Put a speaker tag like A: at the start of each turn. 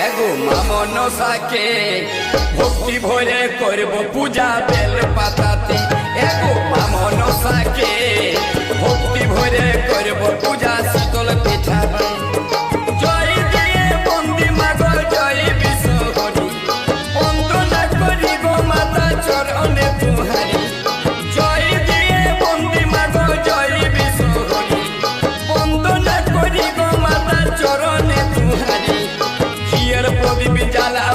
A: এগো মা মনসাকে ভক্তি ভরে করব পূজা বেল পাতাতে। এগো মা মনসাকে ভক্তি ভরে করব পূজা শীতল পিঠাতে। জয় দিয়ে বন্দি মাগো জয় বিশ্বহরি, বন্দনা করি গো মাতা চরণে তুহারি। জয় দিয়ে বন্দি মাগো জয় বিশ্বহরি, বন্দনা করি গো মাতা চরণে তুহারি। ঘিয়ের প্রদীপ জ্বালা